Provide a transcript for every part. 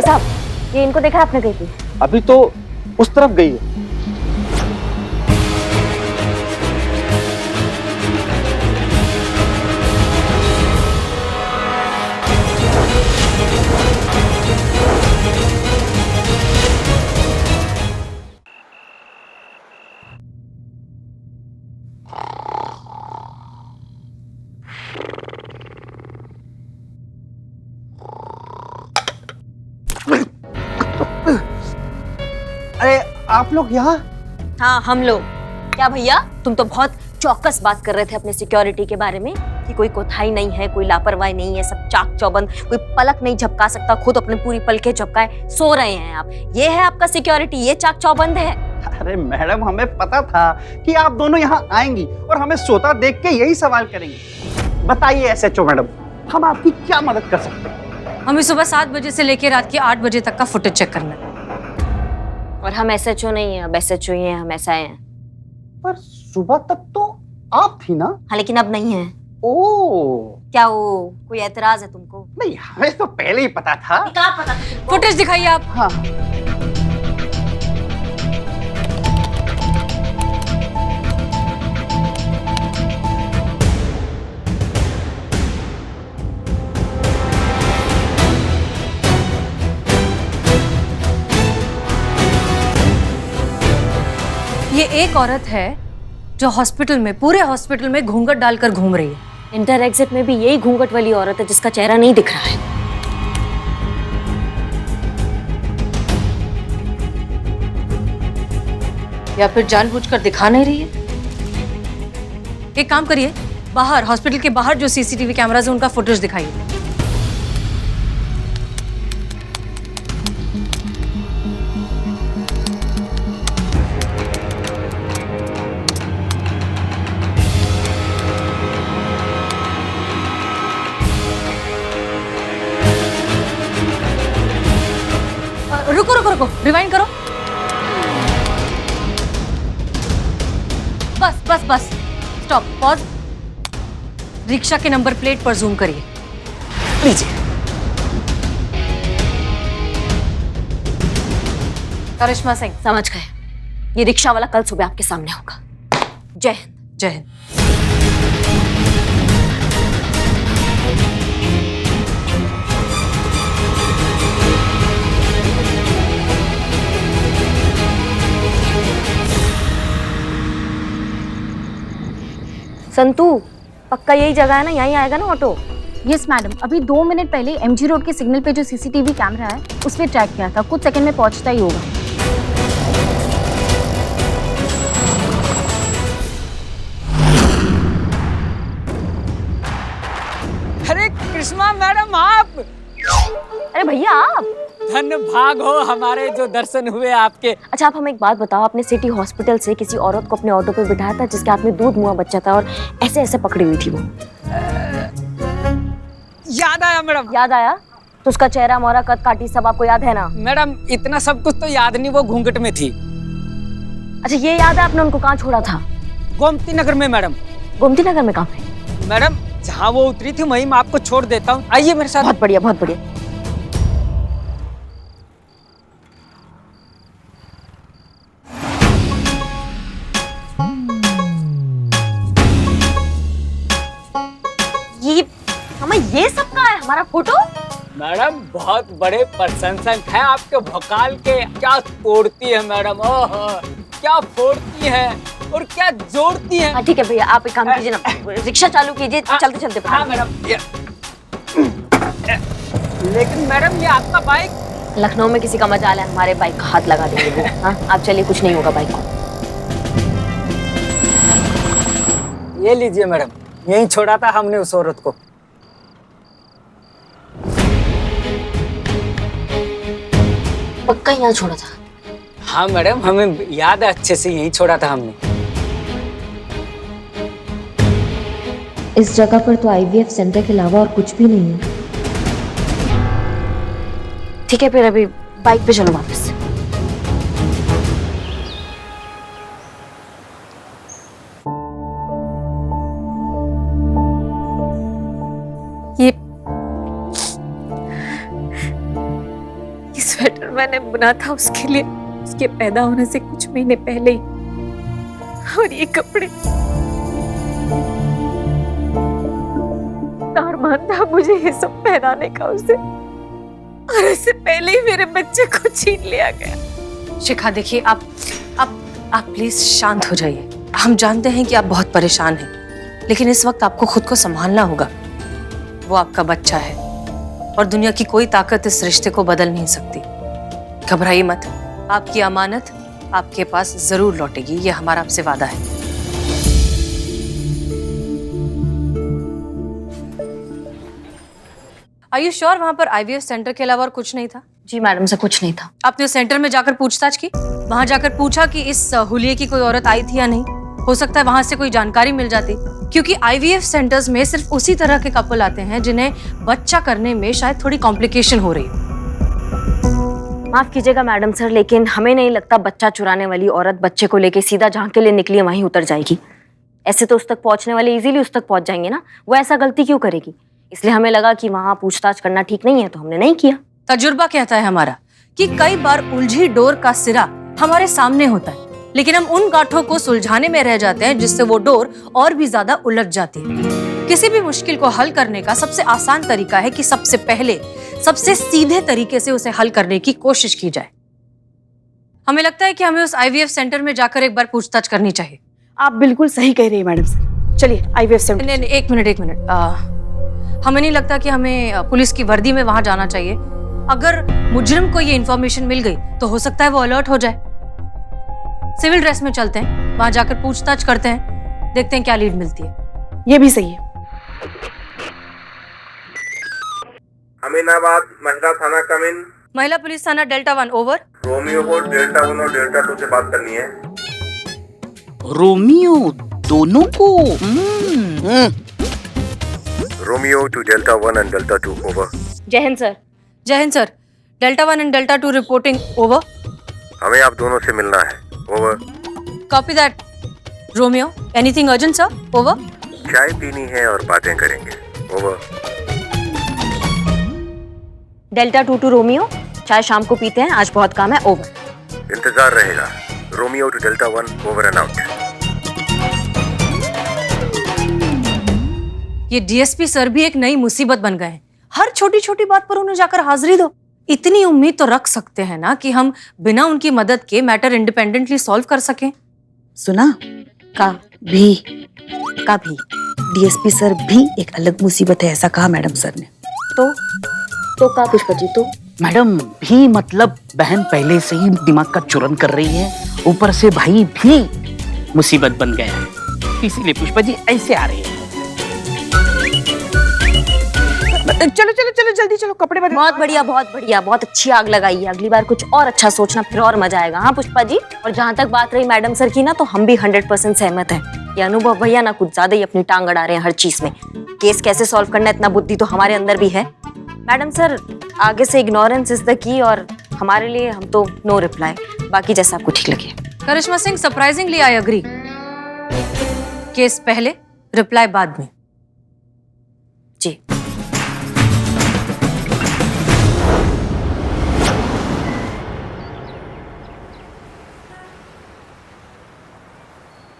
भाई साहब, ये इनको देखा आपने कहीं पे? अभी तो उस तरफ गई है। अरे आप लोग यहाँ? हाँ हम लोग। क्या भैया, तुम तो बहुत चौकस बात कर रहे थे अपने सिक्योरिटी के बारे में कि कोई कोताही नहीं है, कोई लापरवाही नहीं है, सब चाक चौबंद, कोई पलक नहीं झपका सकता, खुद अपने पूरी पलकें झपकाए सो रहे हैं आप। ये है आपका सिक्योरिटी, ये चाक चौबंद है? अरे मैडम, हमें पता था कि आप दोनों यहाँ आएंगी और हमें सोता देख के यही सवाल करेंगी। बताइए एसएचओ मैडम, हम आपकी क्या मदद कर सकते हैं? हमें सुबह 7 बजे से लेकर रात के 8 बजे तक का फुटेज चेक करना है। और हम एसएचओ नहीं है, अब एसएचओ ही हैं, हम ऐसा हैं। पर सुबह तक तो आप थी ना? हाँ लेकिन अब नहीं है। ओ, क्या वो कोई एतराज है तुमको? नहीं हमें तो पहले ही पता था। क्या पता था तुमको? फुटेज दिखाइए आप। हाँ ये एक औरत है जो हॉस्पिटल में, पूरे हॉस्पिटल में घूंघट डालकर घूम रही है। इंटर एग्जिट में भी यही घूंघट वाली औरत है जिसका चेहरा नहीं दिख रहा है। या फिर जानबूझकर दिखा नहीं रही है। एक काम करिए, बाहर, हॉस्पिटल के बाहर जो सीसीटीवी कैमरास है उनका फुटेज दिखाइए। रुको रुको रुको, रिवाइंड करो। बस बस बस, स्टॉप, पॉज। रिक्शा के नंबर प्लेट पर जूम करिए। लीजिए। करिश्मा सिंह। समझ गए, ये रिक्शा वाला कल सुबह आपके सामने होगा। जय हिंद। जय हिंद। संतू, पक्का यही जगह है ना? यहीं आएगा ना ऑटो? यस मैडम, अभी 2 मिनट पहले एमजी रोड के सिग्नल पे जो सीसीटीवी कैमरा है उस पर ट्रैक किया था, कुछ सेकंड में पहुंचता ही होगा। अरे करिश्मा मैडम, आप? अरे भैया आप? धन्य भाग हो हमारे जो दर्शन हुए आपके। अच्छा आप हमें एक बात बताओ, आपने सिटी हॉस्पिटल से किसी औरत को अपने ऑटो पे बिठाया था जिसके हाथ में दूध मुआ बच्चा था और ऐसे ऐसे पकड़ी हुई थी वो? याद आया मैडम। याद आया? तो उसका चेहरा, मोहरा, कद काठी सब आपको याद है ना? मैडम इतना सब कुछ तो याद नहीं, वो घूंघट में थी। अच्छा ये याद है आपने उनको कहाँ छोड़ा था? गोमती नगर में मैडम। गोमती नगर में? कहाँ पे? मैडम जहाँ वो उतरी थी वहीं मैं आपको छोड़ देता हूँ, आइए मेरे साथ। बहुत बढ़िया, बहुत बढ़िया। ये सब का है हमारा फोटो? मैडम बहुत बड़े प्रशंसक हैं आपके भोकाल के। क्या तोड़ती है मैडम, ओह क्या फोड़ती है और क्या जोड़ती है। हाँ ठीक है भैया, आप एक काम कीजिए ना, रिक्शा चालू कीजिए, चलते चलते। हाँ मैडम। लेकिन मैडम ये आपका बाइक? लखनऊ में किसी का मजाल है, हमारे बाइक का हाथ लगा देंगे वो। हाँ आप चलिए, कुछ नहीं होगा बाइक को। ये लीजिए मैडम, यहीं छोड़ा था हमने उस औरत को। पक्का यहाँ छोड़ा था? हाँ मैडम, हमें याद है अच्छे से, यहीं छोड़ा था हमने। इस जगह पर तो आईवीएफ सेंटर के अलावा और कुछ भी नहीं है। ठीक है फिर अभी बाइक पे चलो वापस। ये ने बुना था उसके लिए, उसके पैदा होने से कुछ महीने पहले ही। और ये कपड़े अरमान था मुझे ये सब पहनाने का उसे, और इससे पहले ही मेरे बच्चे को छीन लिया गया। शिखा देखिए, आप प्लीज शांत हो जाइए। हम जानते हैं कि आप बहुत परेशान हैं, लेकिन इस वक्त आपको खुद को संभालना होगा। वो आपका बच्चा है और दुनिया की कोई ताकत इस रिश्ते को बदल नहीं सकती। घबराइए मत, आपकी अमानत आपके पास जरूर लौटेगी, ये हमारा आपसे वादा है। Are you sure वहां पर IVF सेंटर के अलावा और कुछ नहीं था? जी मैडम, से कुछ नहीं था। आपने उस सेंटर में जाकर पूछताछ की? वहां जाकर पूछा कि इस हुलिये की कोई औरत आई थी या नहीं? हो सकता है वहां से कोई जानकारी मिल जाती, क्योंकि IVF सेंटर्स में सिर्फ उसी तरह के कपल आते हैं जिन्हें बच्चा करने में शायद थोड़ी कॉम्प्लिकेशन हो रही है। माफ कीजिएगा मैडम सर, लेकिन हमें नहीं लगता बच्चा चुराने वाली औरत बच्चे को लेके सीधा जहाँ के लिए निकली है वहीं उतर जाएगी। ऐसे तो उस तक पहुंचने वाले इजीली उस तक पहुंच जाएंगे ना, वो ऐसा गलती क्यों करेगी? इसलिए हमें लगा कि वहां पूछताछ करना ठीक नहीं है, तो हमने नहीं किया। तजुर्बा कहता है हमारा कि कई बार उलझी डोर का सिरा हमारे सामने होता है, लेकिन हम उन गांठों को सुलझाने में रह जाते हैं जिससे वो डोर और भी ज्यादा उलझ जाती है। किसी भी मुश्किल को हल करने का सबसे आसान तरीका है कि सबसे पहले सबसे सीधे तरीके से उसे हल करने की कोशिश की जाए। हमें लगता है कि हमें उस IVF सेंटर में जाकर एक बार पूछताछ करनी चाहिए। आप बिल्कुल सही कह रही है मैडम सर, चलिए IVF सेंटर। नहीं, एक मिनट। हमें नहीं लगता कि हमें पुलिस की वर्दी में वहां जाना चाहिए। अगर मुजरिम को ये इन्फॉर्मेशन मिल गई तो हो सकता है वो अलर्ट हो जाए। सिविल ड्रेस में चलते हैं, वहां जाकर पूछताछ करते हैं, देखते हैं क्या लीड मिलती है। ये भी सही है। अमीनाबाद महिला थाना कमिन। महिला पुलिस थाना डेल्टा 1 ओवर। रोमियो को डेल्टा 1 और डेल्टा 2 से बात करनी है। रोमियो दोनों को? Romeo to Delta 1 and Delta 2 over. जय हिंद सर। जय हिंद sir, Delta 1 and Delta 2 reporting over. हमें आप दोनों से मिलना है, over. Copy that Romeo, anything urgent sir? Over. चाय पीनी है और बातें करेंगे, ओवर। डेल्टा 2 टू रोमियो, चाय शाम को पीते हैं, आज बहुत काम है, ओवर। इंतजार रहेगा। Romeo to Delta 1 over and out. ये DSP सर भी एक नई मुसीबत बन गए हैं। हर छोटी छोटी बात पर उन्हें जाकर हाजिरी दो। इतनी उम्मीद तो रख सकते हैं ना कि हम बिना उनकी मदद के मैटर इंडिपेंडेंटली सॉल्व कर सकें। सुना? का भी DSP सर भी एक अलग मुसीबत है, ऐसा कहा मैडम सर ने। तो का पुष्पा जी? तो मैडम भी मतलब बहन पहले से ही दिमाग का चूरन कर रही है, ऊपर से भाई भी मुसीबत बन गया है, इसीलिए पुष्पा जी ऐसे आ रही है। चलो चलो चलो जल्दी चलो, कपड़े बदलो। बहुत बढ़िया, बहुत बढ़िया, बहुत अच्छी आग लगाई है। अगली बार कुछ और अच्छा सोचना, फिर और मजा आएगा। हाँ पुष्पा जी, और जहाँ तक बात रही मैडम सर की ना, तो हम भी 100% सहमत हैं। ये अनुभव भैया ना कुछ ज्यादा ही अपनी टांग अड़ा रहे हैं हर चीज में। केस कैसे सॉल्व करना, इतना बुद्धि तो हमारे अंदर भी है। मैडम सर आगे से इग्नोरेंस इज द की, और हमारे लिए हम तो नो रिप्लाई, बाकी जैसा आपको ठीक लगे। Karishma Singh, surprisingly I agree. Case पहले, रिप्लाई बाद में। जी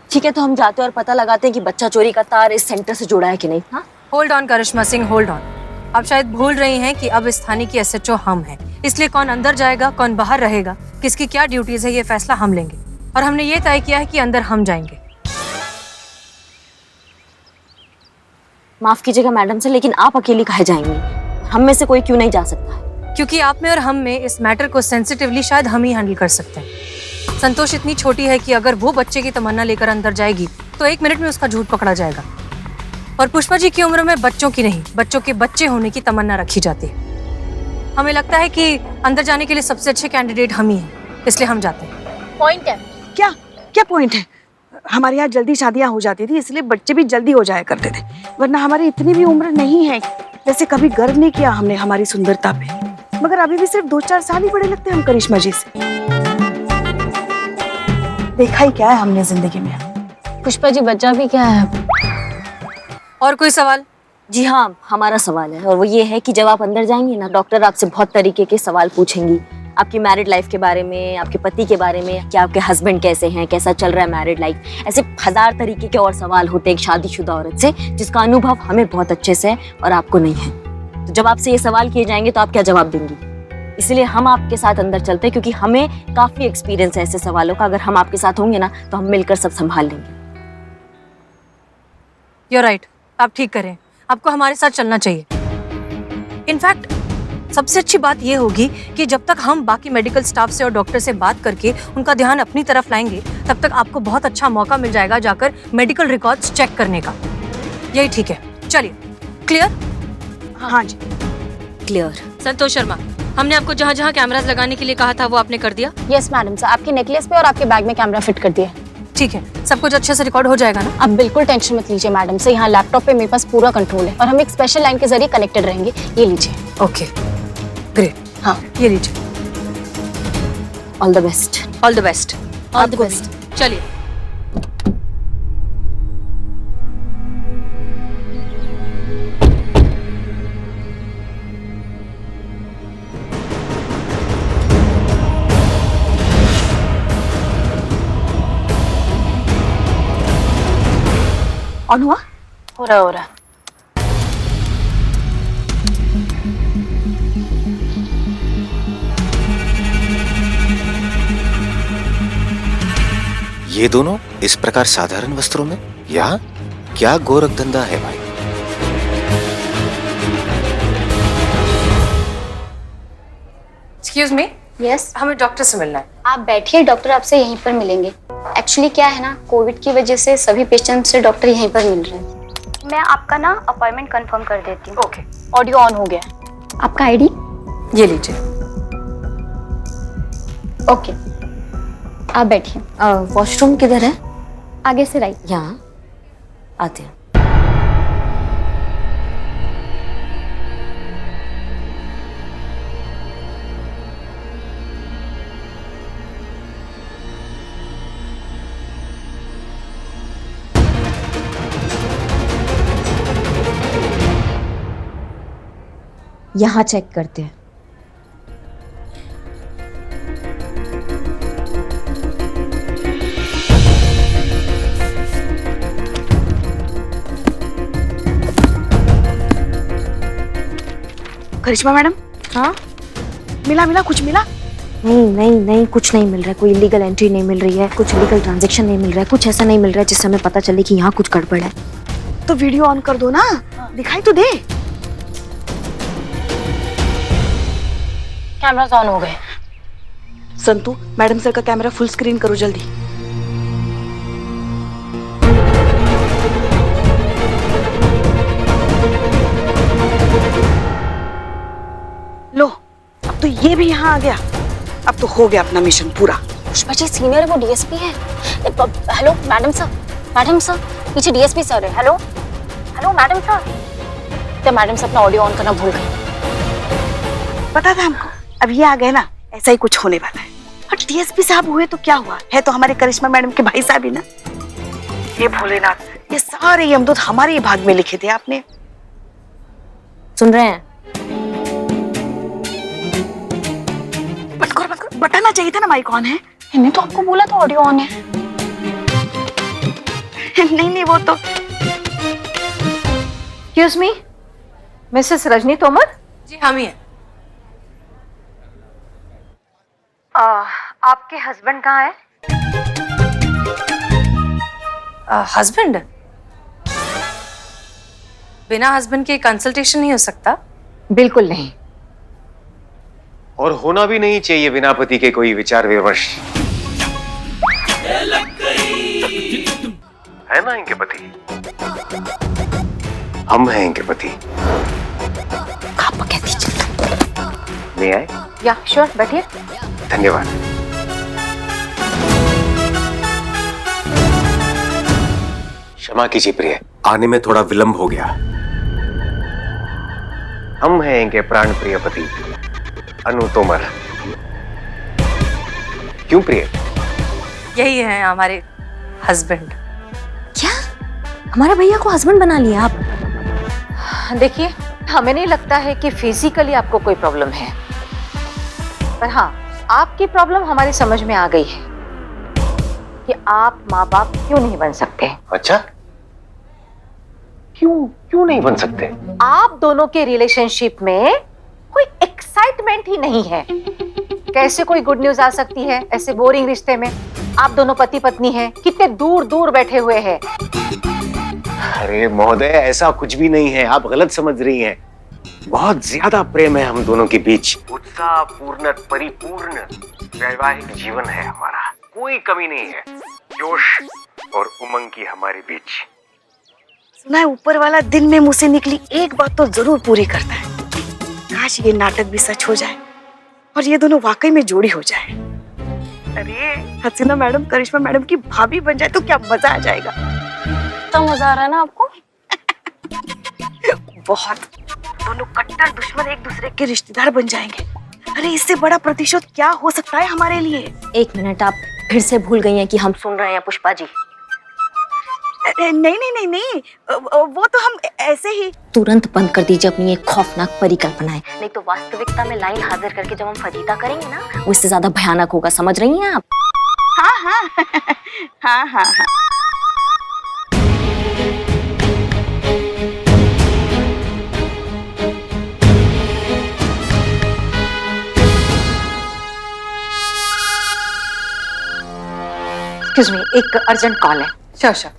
ठीक है, तो हम जाते हैं और पता लगाते हैं कि बच्चा चोरी का तार इस सेंटर से जुड़ा है कि नहीं। हाँ hold on Karishma Singh, hold on. आप शायद भूल रही हैं कि अब इस थाने की SHO हम हैं, इसलिए कौन अंदर जाएगा कौन बाहर रहेगा, किसकी क्या ड्यूटीज है, ये फैसला हम लेंगे। और हमने ये तय किया है कि अंदर हम जाएंगे। माफ कीजिएगा मैडम सर, लेकिन आप अकेली काहे जाएंगी? हम में से कोई क्यों नहीं जा सकता है? क्योंकि आप में और हम में इस मैटर को सेंसिटिवली शायद हम ही हैंडल कर सकते हैं। संतोष इतनी छोटी है कि अगर वो बच्चे की तमन्ना लेकर अंदर जाएगी तो 1 मिनट में उसका झूठ पकड़ा जाएगा। और पुष्पा जी की उम्र में बच्चों की नहीं, बच्चों के बच्चे होने की तमन्ना रखी जाती है। हमें लगता है कि अंदर जाने के लिए सबसे अच्छे कैंडिडेट हम ही हैं, इसलिए हम जाते हैं। पॉइंट है क्या क्या पॉइंट है? हमारे यहाँ जल्दी शादियाँ हो जाती थी, इसलिए बच्चे भी जल्दी हो जाया करते थे, वरना हमारी इतनी भी उम्र नहीं है। वैसे कभी गर्व नहीं किया हमने हमारी सुंदरता पे, मगर अभी भी सिर्फ 2-4 साल ही बड़े लगते हैं हम करिश्मा जी से। देखा ही क्या है हमने जिंदगी में। पुष्पा जी बच्चा भी क्या है? और कोई सवाल? जी हाँ, हमारा सवाल है, और वो ये है कि जब आप अंदर जाएंगे ना, डॉक्टर आपसे बहुत तरीके के सवाल पूछेंगी। आपकी मैरिड लाइफ के बारे में, आपके पति के बारे में, कि आपके हस्बैंड कैसे हैं, कैसा चल रहा है मैरिड लाइफ। ऐसे 1000 तरीके के और सवाल होते हैं एक शादीशुदा औरत से, जिसका अनुभव हमें बहुत अच्छे से है और आपको नहीं है। तो जब आपसे ये सवाल किए जाएंगे तो आप क्या जवाब देंगी? इसलिए हम आपके साथ अंदर चलते हैं, क्योंकि हमें काफी एक्सपीरियंस है ऐसे सवालों का। अगर हम आपके साथ होंगे ना तो हम मिलकर सब संभाल लेंगे। You're right, आप ठीक करें, आपको हमारे साथ चलना चाहिए। इनफैक्ट सबसे अच्छी बात ये होगी कि जब तक हम बाकी मेडिकल स्टाफ से और डॉक्टर से बात करके उनका ध्यान अपनी तरफ लाएंगे, तब तक आपको बहुत अच्छा मौका मिल जाएगा जाकर मेडिकल रिकॉर्ड्स चेक करने का। यही ठीक है, चलिए। क्लियर? हाँ जी। क्लियर। संतोष शर्मा, हमने आपको जहाँ जहाँ कैमरास लगाने के लिए कहा था वो आपने कर दिया? यस मैडम सर, आपके नेकलेस पे और आपके बैग में कैमरा फिट कर दिया। ठीक है, सब कुछ अच्छे से रिकॉर्ड हो जाएगा ना? आप बिल्कुल टेंशन मत लीजिए मैडम सर, यहाँ लैपटॉप पे मेरे पास पूरा कंट्रोल है और हम एक स्पेशल लाइन के जरिए कनेक्टेड रहेंगे। ये लीजिए। Okay, great. हाँ, ये लीजिए। All the best. All the best. All the best. चलिए। ऑन हुआ? हो रहा। ये दोनों इस प्रकार साधारण वस्त्रों में यहाँ क्या गोरख धंधा है भाई? एक्सक्यूज मी, यस, हमें डॉक्टर से मिलना है। आप बैठिए, डॉक्टर आपसे यहीं पर मिलेंगे। एक्चुअली क्या है ना, कोविड की वजह से सभी पेशेंट से डॉक्टर यहीं पर मिल रहे हैं। मैं आपका ना अपॉइंटमेंट कंफर्म कर देती हूँ। ओके। ऑडियो ऑन हो गया। आपका आईडी? ये लीजिए। ओके, आप बैठिए। वॉशरूम किधर है? आगे से राइट। यहाँ आते हैं। यहाँ चेक करते हैं। करिश्मा मैडम, हाँ, मिला कुछ मिला? नहीं, कुछ नहीं मिल रहा है। कोई इलीगल एंट्री नहीं मिल रही है, कुछ इलीगल ट्रांजैक्शन नहीं मिल रहा है, कुछ ऐसा नहीं मिल रहा है जिससे हमें पता चले कि यहाँ कुछ गड़बड़ है। तो वीडियो ऑन कर दो ना, दिखाई तो दे। कैमरास ऑन हो गए। संतू, मैडम सर का कैमरा फुल स्क्रीन करो जल्दी। लो, अब तो ये भी यहाँ आ गया। अब तो हो गया अपना मिशन पूरा। पुष्पा जी सीनियर है, वो डीएसपी है। हेलो मैडम सर, पीछे डीएसपी सर है। Hello madam sir. तो मैडम सर अपना ऑडियो ऑन करना भूल गए। पता था हमको, अब ये आ गए ना, ऐसा ही कुछ होने वाला है। और डीएसपी साहब हुए तो क्या हुआ, है तो हमारे करिश्मा मैडम के भाई साहब ही ना। ये भोलेनाथ, ये सारे यमदूत हमारे ही भाग में लिखे थे आपने। सुन रहे हैं? बंद करो, बताना चाहिए था ना माइक ऑन है। मैंने तो आपको बोला था ऑडियो ऑन है। नहीं, वो तो। Excuse me, Mrs Rajni Tomar? जी हम ही हैं। आपके हस्बैंड कहाँ है? हस्बैंड? बिना हस्बैंड के कंसल्टेशन नहीं हो सकता। बिल्कुल नहीं। और होना भी नहीं चाहिए बिना पति के कोई विचार विमर्श। है ना इनके पति? हम हैं इनके पति। आप कह दीजिए। ले आए? या श्योर, बैठिए। धन्यवाद। क्षमा कीजिए प्रिय, आने में थोड़ा विलंब हो गया। हम हैं इनके प्राण प्रिय पति अनु तोमर। क्यों प्रिय? यही है हमारे हस्बैंड। क्या हमारे भैया को हस्बैंड बना लिया आप? देखिए, हमें नहीं लगता है कि फिजिकली आपको कोई प्रॉब्लम है, पर हाँ, आपकी प्रॉब्लम हमारी समझ में आ गई है कि आप माँ बाप क्यों नहीं बन सकते। अच्छा, क्यों नहीं बन सकते? आप दोनों के रिलेशनशिप में कोई एक्साइटमेंट ही नहीं है। कैसे कोई गुड न्यूज आ सकती है ऐसे बोरिंग रिश्ते में? आप दोनों पति पत्नी हैं, कितने दूर दूर बैठे हुए हैं। अरे महोदय, ऐसा कुछ भी नहीं है, आप गलत समझ रही हैं। बहुत ज्यादा प्रेम है हम दोनों के बीच। उत्साहपूर्ण परिपूर्ण वैवाहिक जीवन है हमारा, कोई कमी नहीं है। जोश और उमंग की हमारे बीच। सुना है ऊपर वाला दिन में मुंह से निकली एक बात तो जरूर पूरी करता है। काश ये नाटक भी सच हो जाए और ये दोनों वाकई में जोड़ी हो जाए। अरे हसीना मैडम करिश्मा मैडम की भाभी बन जाए तो क्या मजा आ जाएगा। तो मजा आ रहा है ना आपको? बहुत। दोनों कट्टर दुश्मन एक दूसरे के रिश्तेदार बन जाएंगे। अरे इससे बड़ा प्रतिशोध क्या हो सकता है हमारे लिए। एक मिनट, आप फिर से भूल गई हैं कि हम सुन रहे हैं पुष्पा जी। नहीं, वो तो हम ऐसे ही। तुरंत बंद कर दीजिए अपनी ये खौफनाक परिकल्पनाएं, नहीं तो वास्तविकता में लाइन हाजिर करके जब हम फजीता करेंगे ना, वो इससे ज्यादा भयानक होगा। समझ रही हैं आप? हाँ। एक्सक्यूज मी, एक अर्जेंट कॉल है। श्योर।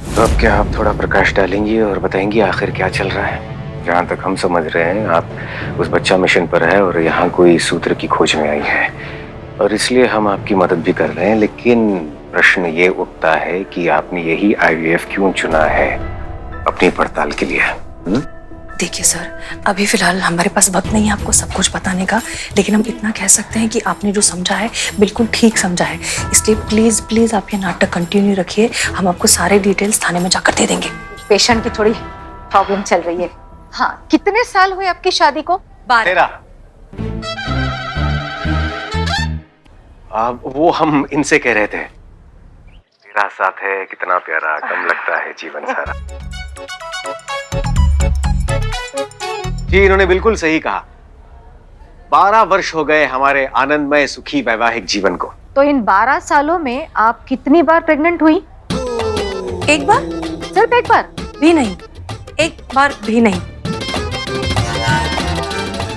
तो अब क्या आप थोड़ा प्रकाश डालेंगी और बताएंगी आखिर क्या चल रहा है? जहाँ तक हम समझ रहे हैं, आप उस बच्चा मिशन पर है और यहाँ कोई सूत्र की खोज में आई है, और इसलिए हम आपकी मदद भी कर रहे हैं। लेकिन प्रश्न ये उठता है कि आपने यही IVF क्यों चुना है अपनी पड़ताल के लिए? देखिए सर, अभी फिलहाल हमारे पास वक्त नहीं है आपको सब कुछ बताने का, लेकिन हम इतना कह सकते हैं कि आपने जो समझा है बिल्कुल ठीक समझा है। इसलिए प्लीज प्लीज आप ये नाटक कंटिन्यू रखिए, हम आपको सारे डिटेल्स थाने में जाकर दे देंगे। पेशेंट की थोड़ी प्रॉब्लम चल रही है। हाँ, कितने साल हुए आपकी शादी को? 13। वो हम इनसे कह रहे थे, तेरा साथ है कितना प्यारा, कम लगता है जीवन सारा। जी, इन्होंने बिल्कुल सही कहा। 12 वर्ष हो गए हमारे आनंदमय सुखी वैवाहिक जीवन को। तो इन 12 सालों में आप कितनी बार प्रेग्नेंट हुई? एक बार? सिर्फ एक बार भी नहीं, एक बार भी नहीं।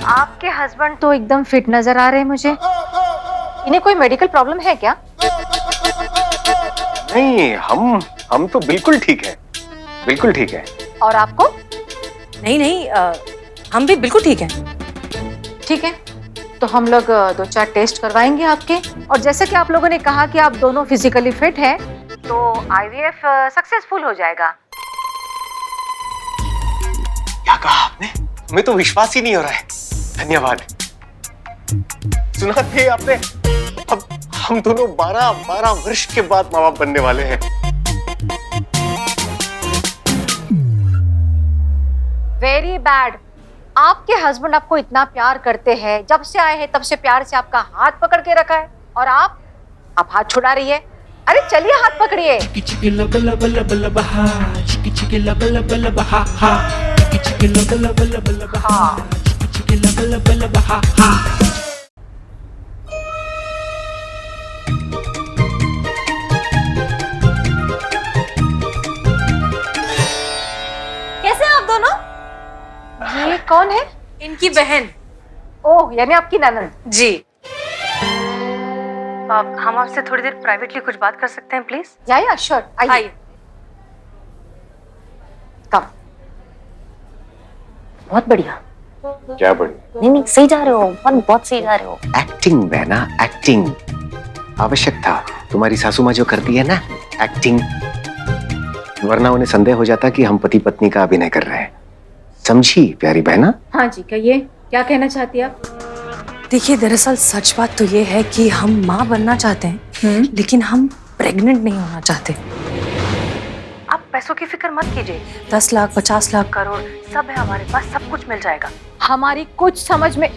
आपके हस्बैंड तो एकदम फिट नजर आ रहे हैं मुझे। इन्हें कोई मेडिकल प्रॉब्लम है क्या? नहीं, हम तो बिल्कुल ठीक है, बिल्कुल ठीक है। और आपको? नहीं, हम भी बिल्कुल ठीक हैं। ठीक है, तो हम लोग 2-4 टेस्ट करवाएंगे आपके, और जैसे कि आप लोगों ने कहा कि आप दोनों फिजिकली फिट हैं, तो IVF सक्सेसफुल हो जाएगा। क्या कहा आपने? हमें तो विश्वास ही नहीं हो रहा है। धन्यवाद। सुना थे आपने? अब हम दोनों 12 वर्ष के बाद माँ बाप बनने वाले हैं। Very bad. आपके हस्बैंड आपको इतना प्यार करते हैं, जब से आए हैं तब से प्यार से आपका हाथ पकड़ के रखा है, और आप हाथ छुड़ा रही है। अरे चलिए, हाथ पकड़िए। कैसे हैं आप दोनों? ये कौन है? इनकी बहन। ओह, यानी आपकी ननद। जी। हम आपसे थोड़ी देर प्राइवेटली कुछ बात कर सकते हैं प्लीज? या श्योर, आइए। कम। बहुत बढ़िया। क्या बढ़िया? नहीं, सही जा रहे हो, बहुत सही जा रहे हो। एक्टिंग बहना, एक्टिंग आवश्यक था। तुम्हारी सासू माँ जो करती है ना, एक्टिंग, वरना उन्हें संदेह हो जाता कि हम पति पत्नी का अभिनय कर रहे हैं। समझी प्यारी बहना? हाँ जी, कहिए, क्या कहना चाहती है आप? देखिए, दरअसल सच बात तो ये है कि हम माँ बनना चाहते हैं, लेकिन हम प्रेग्नेंट नहीं होना चाहते। आप पैसों की फिक्र मत कीजिए, 10 लाख 50 लाख करोड़ सब है हमारे पास, सब कुछ मिल जाएगा। हमारी कुछ समझ में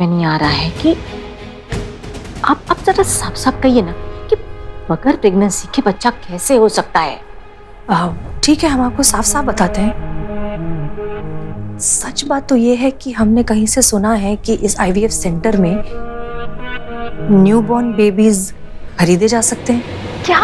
नहीं आ रहा है कि आप जरा साफ साफ कहिए ना कि बगैर प्रेगनेंसी के बच्चा कैसे हो सकता है। ठीक है, हम आपको साफ साफ बताते हैं। सच बात तो ये है कि हमने कहीं से सुना है कि इस आईवीएफ सेंटर में न्यूबॉर्न बेबीज खरीदे जा सकते हैं। क्या?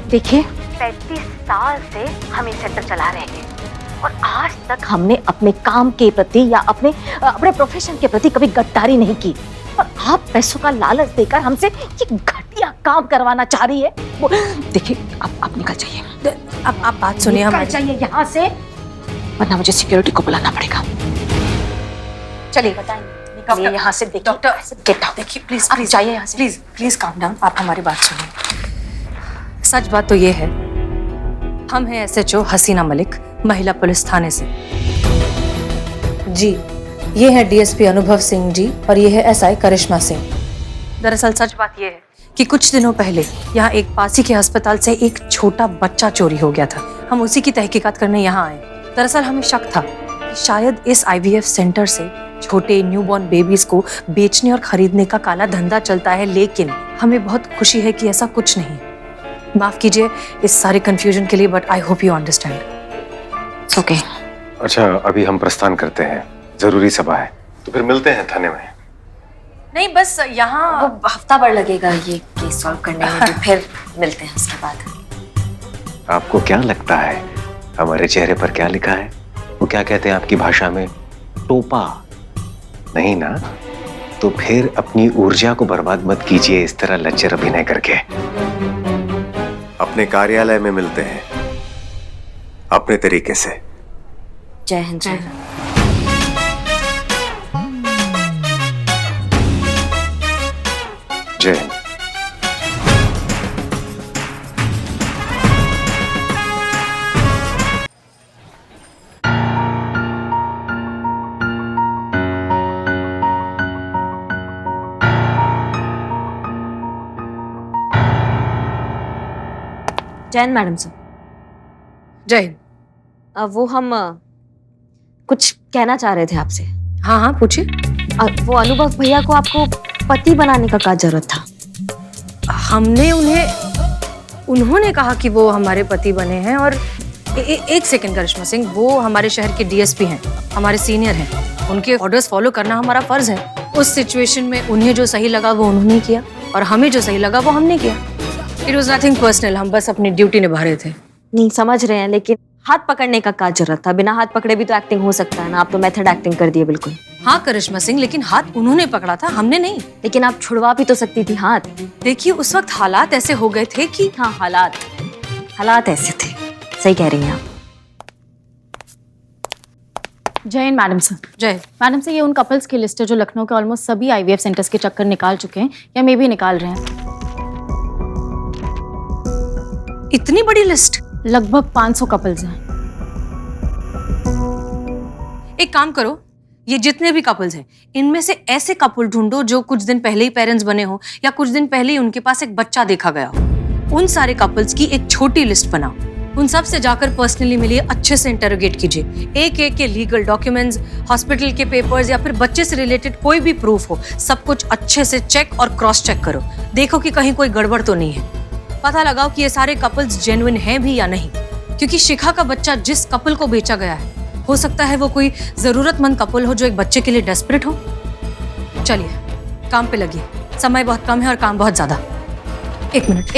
देखिए 35 साल से हम ये सेंटर चला रहे हैं और आज तक हमने अपने काम के प्रति या अपने प्रोफेशन के प्रति कभी गद्दारी नहीं की, और आप पैसों का लालच देकर हमसे ये घटिया काम करवाना चाह रही है। देखिए आप निकल जाइए। अब आप बात सुनिए निकल हमारी। जाइए यहाँ से, वरना मुझे सिक्योरिटी को बुलाना पड़ेगा। चलिए निकलिए यहाँ से। देखिए डॉक्टर, गेट आउट। देखिए प्लीज आप प्लीज जाइए यहाँ से। Please please calm down. आप हमारी बात सुनिए। सच बात तो ये है, हम हैं एसएचओ हसीना मलिक, महिला पुलिस थाने से। जी, ये है डीएसपी अनुभव सिंह जी और ये है एसआई करिश्मा सिंह। दरअसल सच बात ये है कि कुछ दिनों पहले यहाँ एक पासी के अस्पताल से एक छोटा बच्चा चोरी हो गया था। हम उसी की तहकीकात करने यहाँ आए। दरअसल हमें शक था कि शायद इस आईवीएफ सेंटर से छोटे न्यूबॉर्न बेबीज को बेचने और खरीदने का काला धंधा चलता है, लेकिन हमें बहुत खुशी है कि ऐसा कुछ नहीं। माफ कीजिए इस सारे कंफ्यूजन के लिए, but I hope you understand. Okay. अच्छा, अभी हम प्रस्थान करते हैं, जरूरी सभा है, तो फिर मिलते हैं थाने में। नहीं, बस यहाँ वो हफ्ता भर लगेगा ये केस सॉल्व करने में, तो फिर मिलते हैं उसके बाद। आपको क्या लगता है हमारे चेहरे पर क्या लिखा है? वो क्या कहते हैं आपकी भाषा में? टोपा नहीं ना? तो फिर अपनी ऊर्जा को बर्बाद मत कीजिए इस तरह लच्चर अभिनय करके। अपने कार्यालय में मिलते हैं अपने तरीके से। जय हिंद। जय हिंद। जय हिंद। जय हिंद मैडम सर। जय हिंद। वो हम कुछ कहना चाह रहे थे आपसे। हाँ हाँ पूछिए। वो अनुभव भैया को आपको पति बनाने का क्या जरूरत था? हमने उन्होंने कहा कि वो हमारे पति बने हैं। और एक सेकंड करिश्मा सिंह, वो हमारे शहर के डीएसपी हैं, हमारे सीनियर हैं। उनके ऑर्डर्स फॉलो करना हमारा फर्ज है। उस सिचुएशन में उन्हें जो सही लगा वो उन्होंने किया और हमें जो सही लगा वो हमने किया। इट वॉज नथिंग पर्सनल, हम बस अपनी ड्यूटी निभा रहे थे। नहीं समझ रहे हैं, लेकिन हाथ पकड़ने का क्या जरूरत था? बिना हाथ पकड़े भी तो एक्टिंग हो सकता है ना। आप तो मेथड एक्टिंग कर दिए बिल्कुल। हाँ करिश्मा सिंह, लेकिन हाथ उन्होंने पकड़ा था, हमने नहीं। लेकिन आप छुड़वा भी तो सकती थी हाथ। देखिए उस वक्त हालात ऐसे हो गए थे कि हाँ, हालात ऐसे थे। सही कह रही हैं आप। जय हिंद मैडम सर। जय। मैडम सर, ये उन कपल्स की लिस्ट है जो लखनऊ के ऑलमोस्ट सभी आईवीएफ सेंटर्स के चक्कर निकाल चुके हैं या मे भी निकाल रहे हैं। इतनी बड़ी लिस्ट? लगभग 500 कपल्स हैं। एक काम करो, ये जितने भी कपल्स हैं इनमें से ऐसे कपल ढूंढो जो कुछ दिन पहले ही पेरेंट्स बने हो या कुछ दिन पहले ही उनके पास एक बच्चा देखा गया हो। उन सारे कपल्स की एक छोटी लिस्ट बनाओ। उन सब से जाकर पर्सनली मिलिए, अच्छे से इंटरोगेट कीजिए। एक एक के लीगल डॉक्यूमेंट्स, हॉस्पिटल के पेपर्स या फिर बच्चे से रिलेटेड कोई भी प्रूफ हो, सब कुछ अच्छे से चेक और क्रॉस चेक करो। देखो कि कहीं कोई गड़बड़ तो नहीं है। पता लगाओ कि ये सारे कपल्स जेन्युइन हैं भी या नहीं, क्योंकि शिखा का बच्चा जिस कपल को बेचा गया है हो सकता है वो कोई जरूरतमंद कपल हो जो एक बच्चे के लिए डेस्परेट हो। चलिए काम पे लगिए, समय बहुत कम है और काम बहुत ज्यादा। एक मिनट।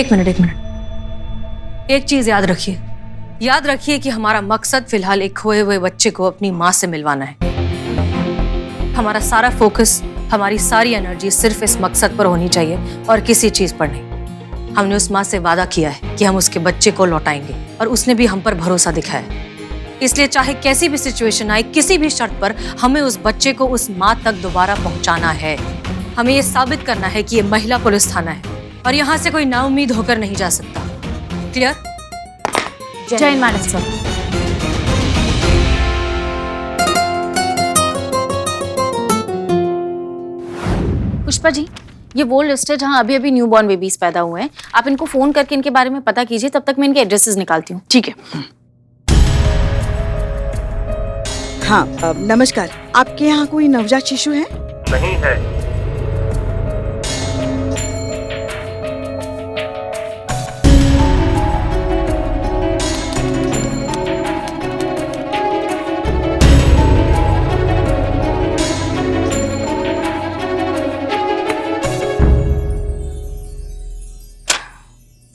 एक चीज याद रखिए कि हमारा मकसद फिलहाल एक खोए हुए बच्चे को अपनी माँ से मिलवाना है। हमारा सारा फोकस, हमारी सारी एनर्जी सिर्फ इस मकसद पर होनी चाहिए और किसी चीज पर नहीं। हमने उस माँ से वादा किया है कि हम उसके बच्चे को लौटाएंगे और उसने भी हम पर भरोसा दिखाया। इसलिए चाहे कैसी भी सिचुएशन आए, किसी भी शर्त पर हमें उस बच्चे को उस माँ तक दोबारा पहुंचाना है। हमें ये साबित करना है कि ये महिला पुलिस थाना है और यहाँ से कोई नाउम्मीद होकर नहीं जा सकता। क्लियर? जय हिंद मैडम सर। पुष्पा जी, ये वो लिस्ट है जहाँ अभी अभी न्यूबॉर्न बेबीज पैदा हुए हैं। आप इनको फोन करके इनके बारे में पता कीजिए, तब तक मैं इनके एड्रेसेस निकालती हूँ। ठीक है। हाँ नमस्कार, आपके यहाँ कोई नवजात शिशु है? नहीं है।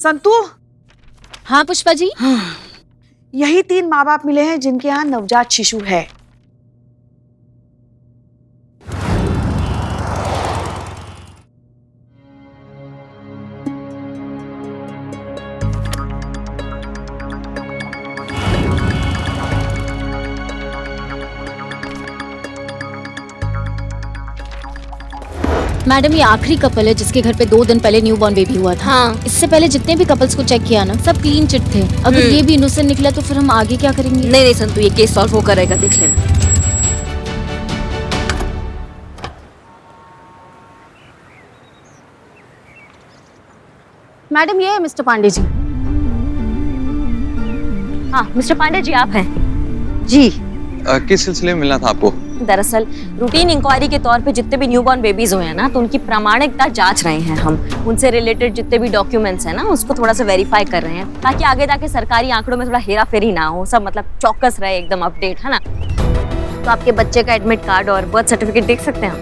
संतू, हाँ पुष्पा जी। यही 3 माँ बाप मिले हैं जिनके यहाँ नवजात शिशु है। मैडम ये आखिरी कपल है जिसके घर पे 2 दिन पहले न्यू बॉर्न बेबी हुआ था। हाँ। इससे पहले जितने भी कपल्स को चेक किया ना, सब क्लीन चिट थे। अगर ये भी इनोसेंट निकला तो फिर हम आगे क्या करेंगे? नहीं नहीं संतू, ये केस सॉल्व हो करेगा, देख लेना। मैडम ये है मिस्टर पांडे जी। हाँ मिस्टर पांडे जी, आप हैं? जी। किस सिलसिले में मिलना था आपको? दरअसल रूटीन इंक्वायरी के तौर पे जितने भी न्यूबॉर्न बेबीज हुए हैं ना, तो उनकी प्रामाणिकता जांच रहे हैं हम। उनसे रिलेटेड जितने भी डॉक्यूमेंट्स हैं ना, उसको थोड़ा सा वेरीफाई कर रहे हैं, ताकि आगे जाके सरकारी आंकड़ों में थोड़ा हेरा फेरी ना हो, सब मतलब चौकस रहे, एकदम अपडेट, है ना। तो आपके बच्चे का एडमिट कार्ड और बर्थ सर्टिफिकेट देख सकते हैं हम?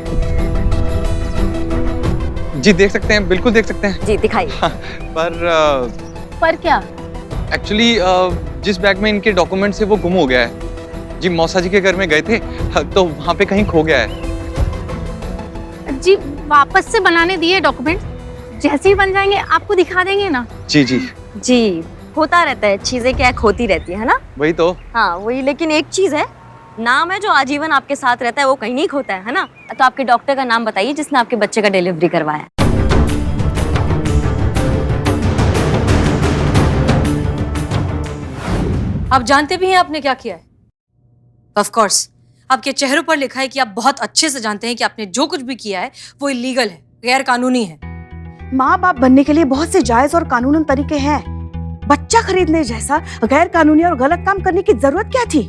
जी देख सकते हैं, बिल्कुल देख सकते हैं। जी दिखाइए। पर क्या? एक्चुअली जिस बैग में इनके डॉक्यूमेंट्स है वो गुम हो गया है। जी मौसा जी के घर में गए थे तो वहाँ पे कहीं खो गया है। जी वापस से बनाने दिए डॉक्यूमेंट, जैसे ही बन जाएंगे आपको दिखा देंगे ना। जी जी जी होता रहता है, चीजें क्या खोती रहती है ना। वही तो। हाँ वही, लेकिन एक चीज है, नाम है जो आजीवन आपके साथ रहता है, वो कहीं नहीं खोता है ना। तो आपके डॉक्टर का नाम बताइए जिसने आपके बच्चे का डिलीवरी करवाया। आप जानते भी हैं आपने क्या किया है? ऑफ कोर्स आपके चेहरों पर लिखा है कि आप बहुत अच्छे से जानते हैं कि आपने जो कुछ भी किया है वो इलीगल है, गैर कानूनी है। माँ बाप बनने के लिए बहुत से जायज और कानूनन तरीके हैं। बच्चा खरीदने जैसा गैर कानूनी और गलत काम करने की जरूरत क्या थी?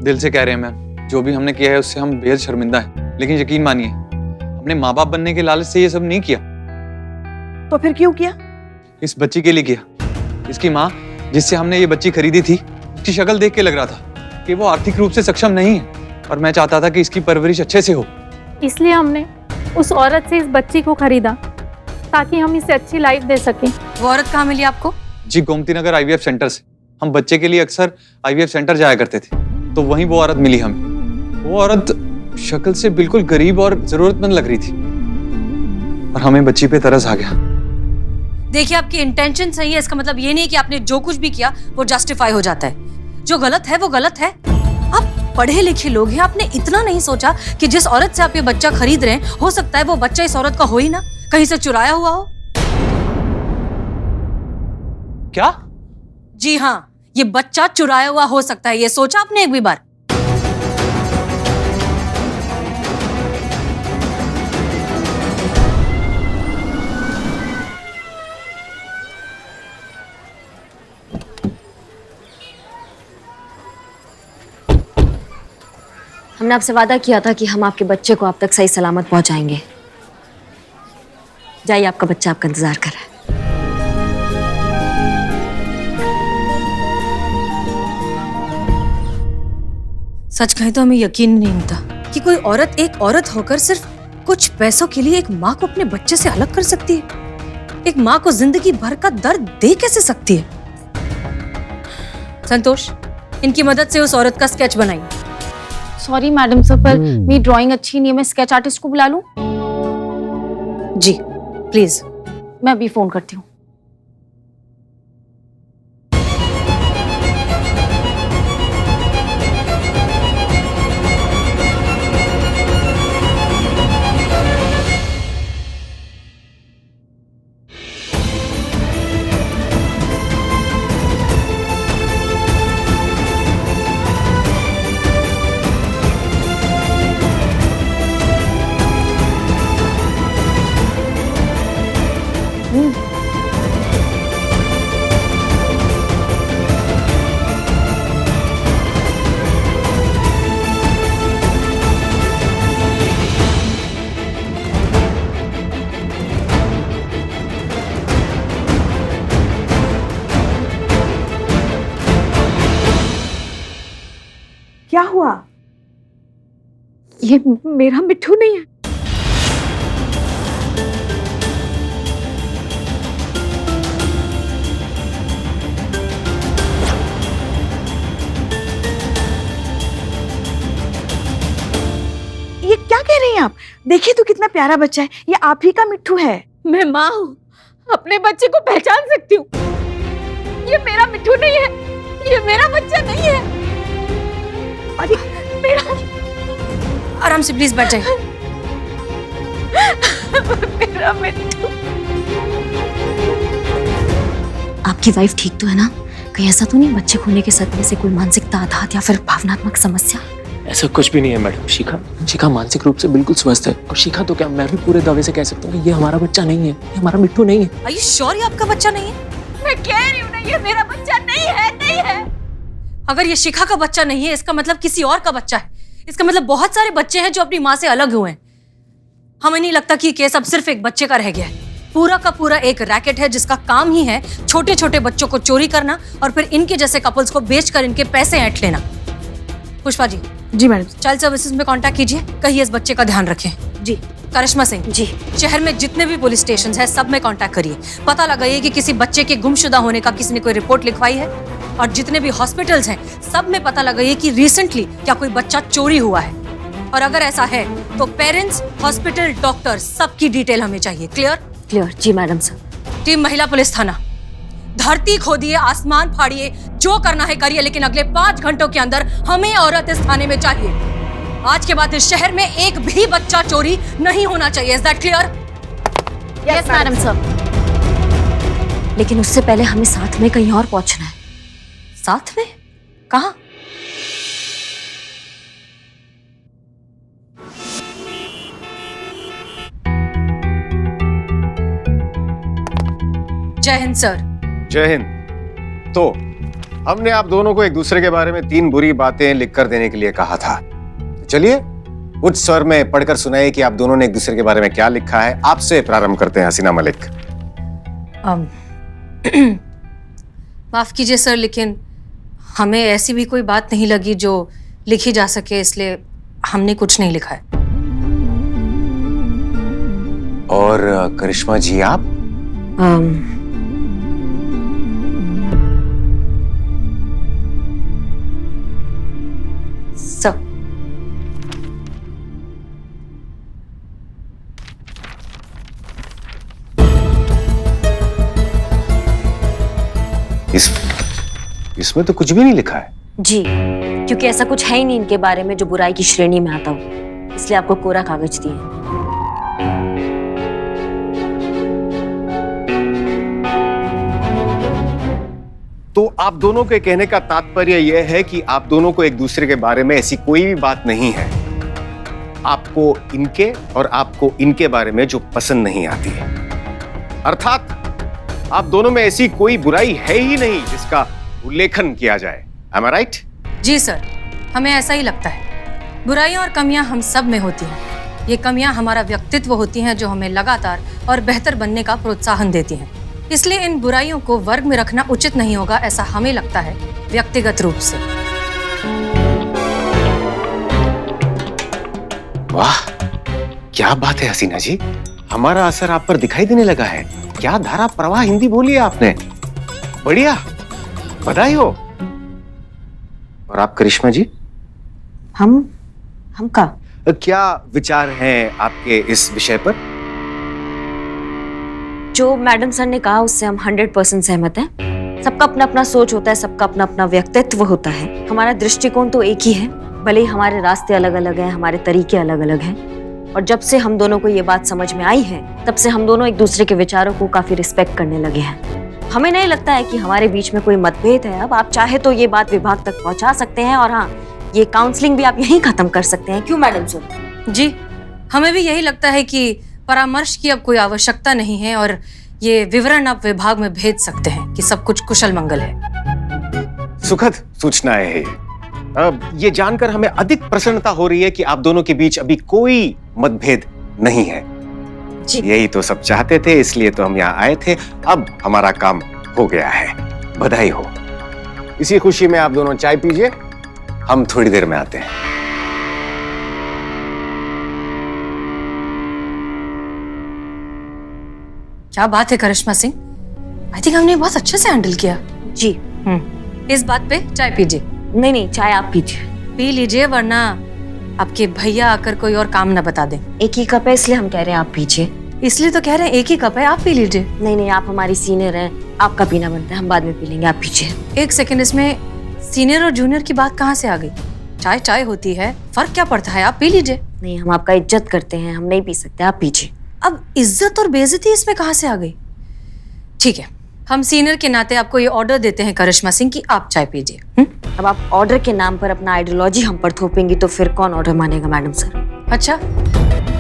दिल से कह रहे हैं मैम, जो भी हमने किया है उससे हम बेहद शर्मिंदा हैं। लेकिन यकीन मानिए, हमने माँ बाप बनने के लालच से ये सब नहीं किया। तो फिर क्यों किया? इस बच्ची के लिए किया। इसकी माँ जिससे हमने ये बच्ची खरीदी थी, उसकी शक्ल देख के लग रहा था कि वो आर्थिक रूप से सक्षम नहीं है, और मैं चाहता था कि इसकी परवरिश अच्छे से हो। इसलिए हमने उस औरत से इस बच्ची को खरीदा ताकि हम इसे अच्छी लाइफ दे सकें। वो औरत कहाँ मिली आपको? जी गोमती नगर IVF सेंटर से। हम बच्चे के लिए अक्सर IVF सेंटर जाया करते थे, तो वहीं वो औरत मिली हमें। वो औरत शक्ल से बिल्कुल गरीब और जरूरतमंद लग रही थी, और हमें बच्ची पे तरस आ गया। देखिए आपकी इंटेंशन सही है, इसका मतलब ये नहीं कि आपने जो कुछ भी किया वो जस्टिफाई हो जाता है। जो गलत है वो गलत है। आप पढ़े लिखे लोग हैं, आपने इतना नहीं सोचा कि जिस औरत से आप ये बच्चा खरीद रहे हैं, हो सकता है वो बच्चा इस औरत का हो ही ना, कहीं से चुराया हुआ हो। क्या? जी हाँ, ये बच्चा चुराया हुआ हो सकता है, ये सोचा आपने एक भी बार? हमने आपसे वादा किया था कि हम आपके बच्चे को आप तक सही सलामत पहुंचाएंगे। जाइए, आपका बच्चा आपका इंतजार कर रहा है। सच कहें तो हमें यकीन नहीं होता कि कोई औरत एक औरत होकर सिर्फ कुछ पैसों के लिए एक माँ को अपने बच्चे से अलग कर सकती है। एक माँ को जिंदगी भर का दर्द दे कैसे सकती है? संतोष, इनकी मदद से उस औरत का स्केच बनाइए। सॉरी मैडम सर, पर मेरी ड्राइंग अच्छी नहीं है, मैं स्केच आर्टिस्ट को बुला लूं? जी प्लीज। मैं अभी फोन करती हूँ। क्या हुआ? ये मेरा मिट्ठू नहीं है। ये क्या कह रही हैं आप? देखिए तो कितना प्यारा बच्चा है, ये आप ही का मिट्ठू है। मैं माँ हूँ, अपने बच्चे को पहचान सकती हूँ। ये मेरा मिट्ठू नहीं है, ये मेरा बच्चा नहीं है। अरे मेरा, आराम से प्लीज बैठ जाइए। मेरा मिट्ठू। आपकी वाइफ ठीक तो है ना? कहीं ऐसा तो नहीं बच्चे खोने के सदमे से कोई मानसिक आघात या फिर भावनात्मक समस्या? ऐसा कुछ भी नहीं है मैडम। शिखा मानसिक रूप से बिल्कुल स्वस्थ है। और शिखा तो क्या, मैं भी पूरे दावे से कह सकता हूँ कि ये हमारा बच्चा नहीं है, ये हमारा मिट्ठू नहीं है। Are you sure ये आपका बच्चा नहीं है? मैं कह रही हूँ ना, ये मेरा बच्चा नहीं है, नहीं है। अगर ये शिखा का बच्चा नहीं है, इसका मतलब किसी और का बच्चा है। इसका मतलब बहुत सारे बच्चे हैं जो अपनी माँ से अलग हुए हैं। हमें नहीं लगता कि ये केस अब सिर्फ एक बच्चे का रह गया है। पूरा का पूरा एक रैकेट है जिसका काम ही है छोटे छोटे बच्चों को चोरी करना और फिर इनके जैसे कपल्स को बेचकर इनके पैसे ऐंठ लेना। पुष्पा जी। जी मैडम। चाइल्ड सर्विसेज में कांटेक्ट कीजिए, कहिए इस बच्चे का ध्यान रखें। जी। करिश्मा सिंह जी। शहर में जितने भी पुलिस स्टेशन है सब में कांटेक्ट करिए, पता लगाइए कि किसी बच्चे के गुमशुदा होने का किसी ने कोई रिपोर्ट लिखवाई है। और जितने भी हॉस्पिटल्स हैं सब में पता लगाइए कि रिसेंटली क्या कोई बच्चा चोरी हुआ है। और अगर ऐसा है तो पेरेंट्स, हॉस्पिटल, डॉक्टर सबकी डिटेल हमें चाहिए। क्लियर? क्लियर। जी मैडम सर। टीम महिला पुलिस थाना, धरती खोदिए, आसमान फाड़िए, जो करना है करिए, लेकिन अगले 5 घंटों के अंदर हमें औरत इस थाने में चाहिए। आज के बाद इस शहर में एक भी बच्चा चोरी नहीं होना चाहिए। Is that clear? Yes madam sir. लेकिन उससे पहले हमें साथ में कहीं और पहुंचना है। साथ में? कहां? जय हिंद सर। जय हिंद। तो हमने आप दोनों को एक दूसरे के बारे में 3 बुरी बातें लिखकर देने के लिए कहा था। चलिए उच्च स्वर में पढ़कर सुनाइए कि आप दोनों ने एक दूसरे के बारे में क्या लिखा है। आपसे प्रारंभ करते हैं हसीना मलिक। माफ कीजिए सर, लेकिन हमें ऐसी भी कोई बात नहीं लगी जो लिखी जा सके, इसलिए हमने कुछ नहीं लिखा है। और करिश्मा जी आप? सब इसमें तो कुछ भी नहीं लिखा है। जी, क्योंकि ऐसा कुछ है ही नहीं इनके बारे में जो बुराई की श्रेणी में आता हो, इसलिए आपको कोरा कागज दिए। तो आप दोनों के कहने का तात्पर्य यह है कि आप दोनों को एक दूसरे के बारे में ऐसी कोई भी बात नहीं है, आपको इनके और आपको इनके बारे में जो पसंद नहीं आती है। अर्थात आप दोनों में ऐसी कोई बुराई है ही नहीं जिसका उल्लेखन किया जाए। Am I right? जी सर, हमें ऐसा ही लगता है। बुराइयां और कमियां हम सब में होती हैं। ये कमियां हमारा व्यक्तित्व होती हैं जो हमें लगातार और बेहतर बनने का प्रोत्साहन देती हैं। इसलिए इन बुराइयों को वर्ग में रखना उचित नहीं होगा, ऐसा हमें लगता है व्यक्तिगत रूप से। वाह, क्या बात है हसीना जी, हमारा असर आप पर दिखाई देने लगा है। क्या धारा प्रवाह हिंदी बोली है आपने, बढ़िया, बधाई हो। और आप करिश्मा जी? हम का क्या विचार हैं आपके इस विषय पर? जो मैडम सर ने कहा उससे हम 100% सहमत हैं। सबका अपना अपना सोच होता है, सबका अपना अपना व्यक्तित्व होता है। हमारा दृष्टिकोण तो एक ही है, भले ही हमारे रास्ते अलग अलग हैं, हमारे तरीके अलग अलग हैं। और जब से हम दोनों को ये बात समझ में आई है, तब से हम दोनों एक दूसरे के विचारों को काफी रिस्पेक्ट करने लगे हैं। हमें नहीं लगता है कि हमारे बीच में कोई मतभेद है। अब आप चाहे तो ये बात विभाग तक पहुंचा सकते हैं, और हाँ, ये काउंसलिंग भी आप यहीं खत्म कर सकते हैं। क्यों मैडम सर? जी, हमें भी यही लगता है कि परामर्श की अब कोई आवश्यकता नहीं है और ये विवरण आप विभाग में भेज सकते हैं कि सब कुछ कुशल मंगल है। सुखद सूचना है ये जानकर हमें अधिक प्रसन्नता हो रही है कि आप दोनों के बीच अभी कोई मतभेद नहीं है। जी। यही तो सब चाहते थे, इसलिए तो हम यहाँ आए थे। अब हमारा काम हो गया है, बधाई हो। इसी खुशी में आप दोनों चाय पीजिए, हम थोड़ी देर में आते हैं। क्या बात है करिश्मा सिंह, आई थिंक हमने बहुत अच्छे से हैंडल किया। जी। इस बात पे चाय पीजिए। नहीं, चाय आप पीजिए। पी लीजिए, वरना आपके भैया आकर कोई और काम ना बता दें। एक ही कप है इसलिए हम कह रहे हैं आप पीजिए। इसलिए तो कह रहे हैं एक ही कप है, आप पी लीजिए। नहीं नहीं, आप हमारी सीनियर हैं, आपका पीना बनता है, हम बाद में पी लेंगे, आप पीजिए। एक सेकंड, इसमें सीनियर और जूनियर की बात कहाँ से आ गई? चाय चाय होती है, फर्क क्या पड़ता है, आप पी लीजिए। नहीं, हम आपका इज्जत करते हैं, हम नहीं पी सकते, आप पीजिए। अब इज्जत और बेइज्जती इसमें कहाँ से आ गई? ठीक है, हम सीनियर के नाते आपको ये ऑर्डर देते हैं करिश्मा सिंह की आप चाय पीजिए। अब आप ऑर्डर के नाम पर अपना आइडियोलॉजी हम पर थोपेंगी तो फिर कौन ऑर्डर मानेगा मैडम सर? अच्छा,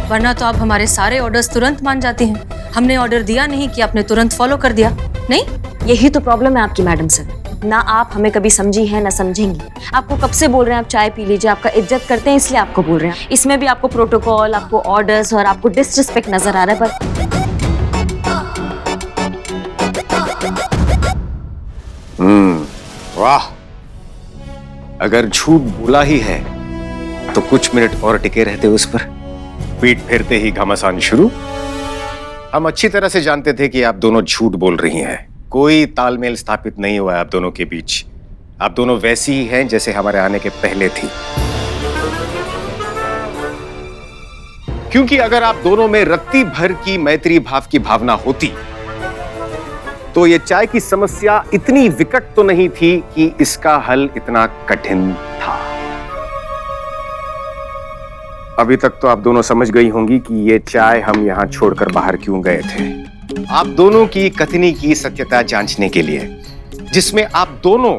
वरना तो आप हमारे सारे ऑर्डर्स तुरंत मान जाती हैं। हमने ऑर्डर दिया नहीं कि आपने तुरंत फॉलो कर दिया। नहीं, यही तो प्रॉब्लम है आपकी मैडम सर, ना आप हमें कभी समझी है ना समझेंगी। आपको कब से बोल रहे हैं आप चाय पी लीजिए, आपका इज्जत करते हैं इसलिए आपको बोल रहे हैं। इसमें भी आपको प्रोटोकॉल, आपको ऑर्डर्स और आपको डिसरिस्पेक्ट नजर आ रहा है। पर वाह, अगर झूठ बोला ही है तो कुछ मिनट और टिके रहते उस पर। पीठ फेरते ही घमासान शुरू। हम अच्छी तरह से जानते थे कि आप दोनों झूठ बोल रही हैं। कोई तालमेल स्थापित नहीं हुआ है आप दोनों के बीच। आप दोनों वैसी ही हैं जैसे हमारे आने के पहले थी। क्योंकि अगर आप दोनों में रत्ती भर की मैत्री भाव की भावना होती तो ये चाय की समस्या इतनी विकट तो नहीं थी कि इसका हल इतना कठिन था। अभी तक तो आप दोनों समझ गई होंगी कि ये चाय हम यहां छोड़कर बाहर क्यों गए थे। आप दोनों की कथनी की सत्यता जांचने के लिए, जिसमें आप दोनों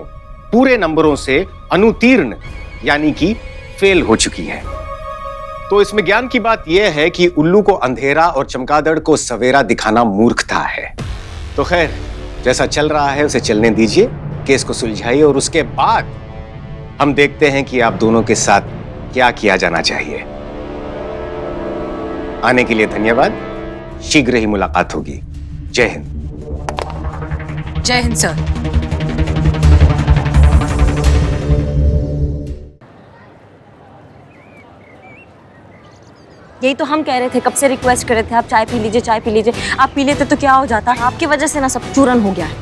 पूरे नंबरों से अनुत्तीर्ण यानी कि फेल हो चुकी है। तो इसमें ज्ञान की बात यह है कि उल्लू को अंधेरा और चमगादड़ को सवेरा दिखाना मूर्खता है। तो खैर, जैसा चल रहा है उसे चलने दीजिए, केस को सुलझाइए और उसके बाद हम देखते हैं कि आप दोनों के साथ क्या किया जाना चाहिए। आने के लिए धन्यवाद। शीघ्र ही मुलाकात होगी। जय हिंद। जय हिंद सर। यही तो हम कह रहे थे, कब से रिक्वेस्ट कर रहे थे आप चाय पी लीजिए, चाय पी लीजिए। आप पी लेते तो क्या हो जाता? आपकी वजह से ना सब चूरन हो गया है।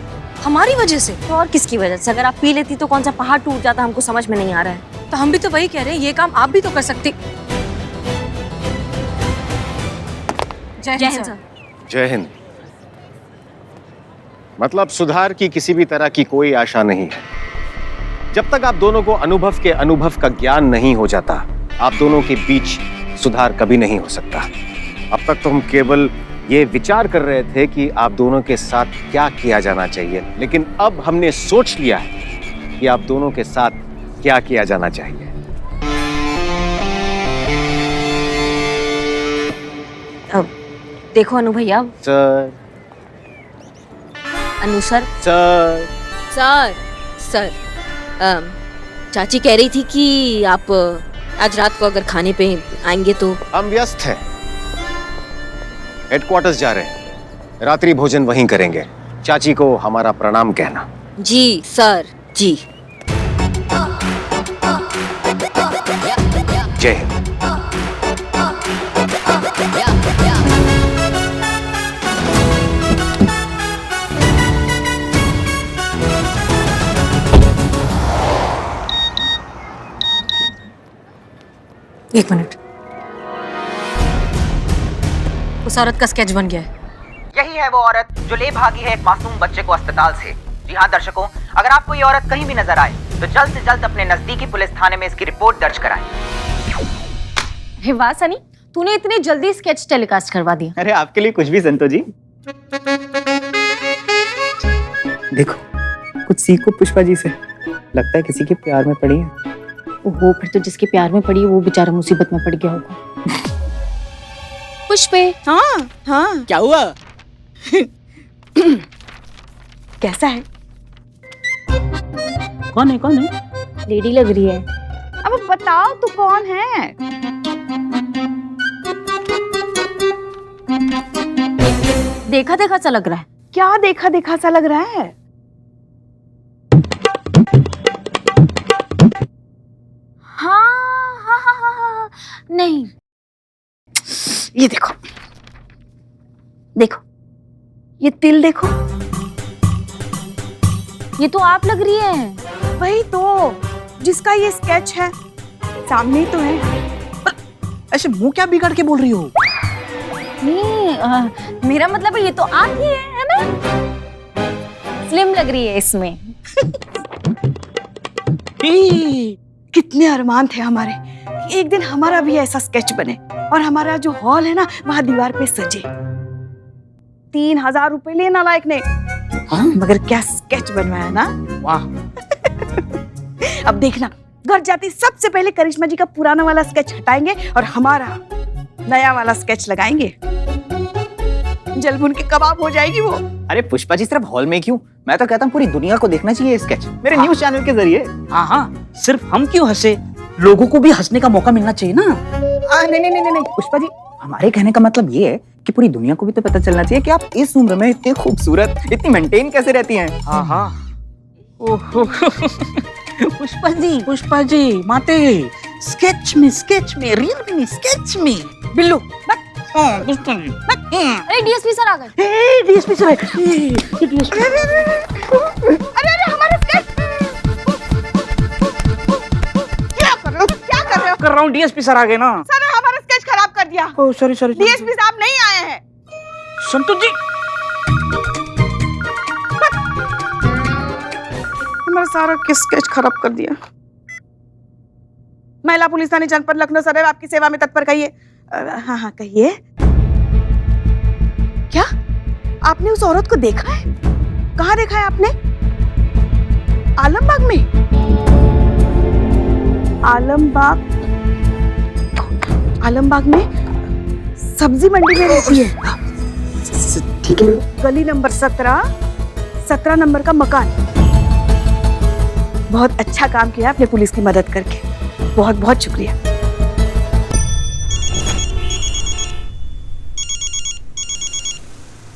हमारी वजह से? तो और किसकी वजह से? अगर आप पी लेती तो कौन सा पहाड़ टूट जाता, हमको समझ में नहीं आ रहा है। तो हम भी तो वही कह रहे हैं, ये काम आप भी तो कर सकती। जय हिंद सर। जय हिंद। मतलब सुधार की किसी भी तरह की कोई आशा नहीं है। जब तक आप दोनों को अनुभव का ज्ञान नहीं हो जाता, आप दोनों के बीच सुधार कभी नहीं हो सकता। अब तक तो हम केवल ये विचार कर रहे थे कि आप दोनों के साथ क्या किया जाना चाहिए, लेकिन अब हमने सोच लिया है कि आप दोनों के साथ क्या किया जाना चाहिए। अब देखो अनु भैया। सर। अनु सर। सर। सर। सर, चाची कह रही थी कि आप आज रात को अगर खाने पे आएंगे तो। हम व्यस्त हैं, हेडक्वार्टर्स जा रहे हैं, रात्रि भोजन वहीं करेंगे। चाची को हमारा प्रणाम कहना। जी सर, जी। जय हिंद। एक मिनट, उस औरत का स्केच बन गया है। यही है वो औरत जो ले भागी है एक मासूम बच्चे को अस्पताल से। जी हाँ दर्शकों, अगर आपको ये औरत कहीं भी नजर आए तो जल्द से जल्द अपने नजदीकी पुलिस थाने में इसकी रिपोर्ट दर्ज कराएं। हे वाह सनी, तूने इतनी जल्दी स्केच टेलीकास्ट करवा दिया। अरे आपके लिए कुछ भी संतो जी। देखो, कुछ सीखो पुष्पा जी से। लगता है किसी के प्यार में पड़ी है। ओहो, फिर तो जिसके प्यार में पड़ी वो बेचारा मुसीबत में पड़ गया होगा। पुष्पे। हाँ हाँ। क्या हुआ? कैसा है? कौन है? कौन है? लेडी लग रही है। अब बताओ तू कौन है? देखा देखा सा लग रहा है। क्या देखा देखा सा लग रहा है? हाँ, नहीं। ये देखो, देखो, ये तिल देखो। ये तो आप लग रही है। वही तो, जिसका ये स्केच है, सामने ही तो है। ऐसे मुंह क्या बिगाड़ के बोल रही हो? नहीं मेरा मतलब ये तो आप ही है ना? स्लिम लग रही है इसमें। कितने अरमान थे हमारे कि एक दिन हमारा भी ऐसा स्केच बने और हमारा जो हॉल है ना वहाँ दीवार पे सजे। 3000 रुपए लेना लायक ने। हाँ? मगर क्या स्केच बनवाया ना, वाह। अब देखना, घर जाती सबसे पहले करिश्मा जी का पुराना वाला स्केच हटाएंगे और हमारा नया वाला स्केच लगाएंगे। जलभुन के कबाब हो जाएगी वो। अरे पुष्पा जी, सिर्फ हॉल में क्यों, मैं तो कहता हूँ पूरी दुनिया को देखना चाहिए स्केच, मेरे न्यूज़ चैनल के जरिए। हाँ हाँ, सिर्फ हम क्यों हंसे, लोगों को भी हंसने का मौका मिलना चाहिए ना। नहीं पुष्पा जी, हमारे कहने का मतलब ये है कि पूरी दुनिया को भी तो पता चलना चाहिए कि आप इस उम्र में इतनी खूबसूरत, इतनी मेंटेन कैसे रहती हैं। हाँ हाँ। ओहो। पुष्पा जी माते, स्केच में रियल में स्केच में। बिल्लू पुष्पा जी। अरे डीएसपी सर आ गए। DSP sir. अरे हमारा स्केच क्या कर रहे हो, क्या कर रहे हो? कर रहा हूँ, डीएसपी सर आ गए ना। सर ने हमारा स्केच खराब कर दिया। Oh sorry. डीएसपी साहब नहीं आए हैं। संतोष जी, हमारा सारा स्केच खराब कर दिया। महिला पुलिस थाने जनपद लखनऊ सदैव आपकी सेवा में तत्पर। कहिए। हाँ कहिए। क्या आपने उस औरत को देखा है? कहाँ देखा है आपने? आलमबाग में? आलमबाग में सब्जी मंडी में रहती है। ठीक है। गली नंबर 17 नंबर का मकान। बहुत अच्छा काम किया आपने पुलिस की मदद करके, बहुत बहुत शुक्रिया।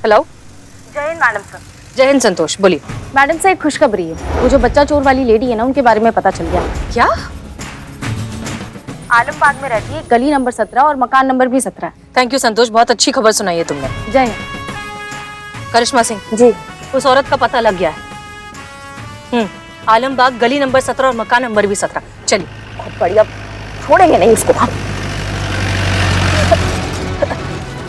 हेलो। जय हिंद मैडम सर। जय हिंद संतोष, बोलिए। मैडम सर एक खुशखबरी है, वो जो बच्चा चोर वाली लेडी है ना उनके बारे में पता चल गया। क्या? आलमबाग में रहती है, गली नंबर 17 और मकान नंबर भी 17। थैंक यू संतोष, बहुत अच्छी खबर सुनाई है तुमने। जय हिंद। करिश्मा सिंह जी, उस औरत का पता लग गया है। आलमबाग गली नंबर 17 और मकान नंबर भी 17। चलिए। बहुत बढ़िया, छोड़ेंगे नहीं इसको हम।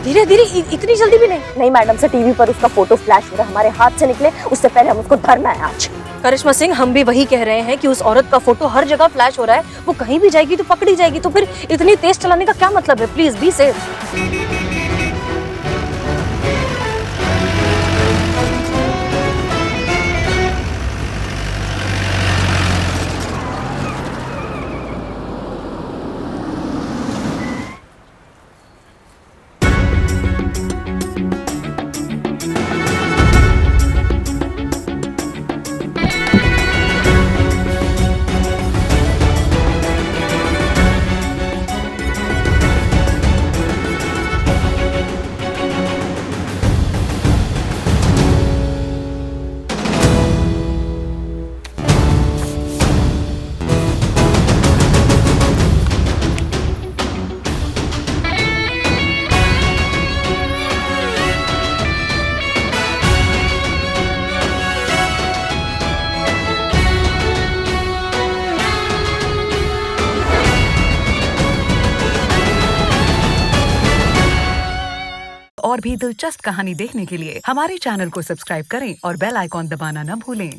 धीरे धीरे, इतनी जल्दी भी नहीं। नहीं मैडम से टीवी पर उसका फोटो फ्लैश हो रहा है, हमारे हाथ से निकले उससे पहले हम उसको धरना है आज। करिश्मा सिंह, हम भी वही कह रहे हैं कि उस औरत का फोटो हर जगह फ्लैश हो रहा है, वो कहीं भी जाएगी तो पकड़ी जाएगी, तो फिर इतनी तेज चलाने का क्या मतलब है? Please be safe. और भी दिलचस्प कहानी देखने के लिए हमारे चैनल को सब्सक्राइब करें और बेल आइकॉन दबाना न भूलें।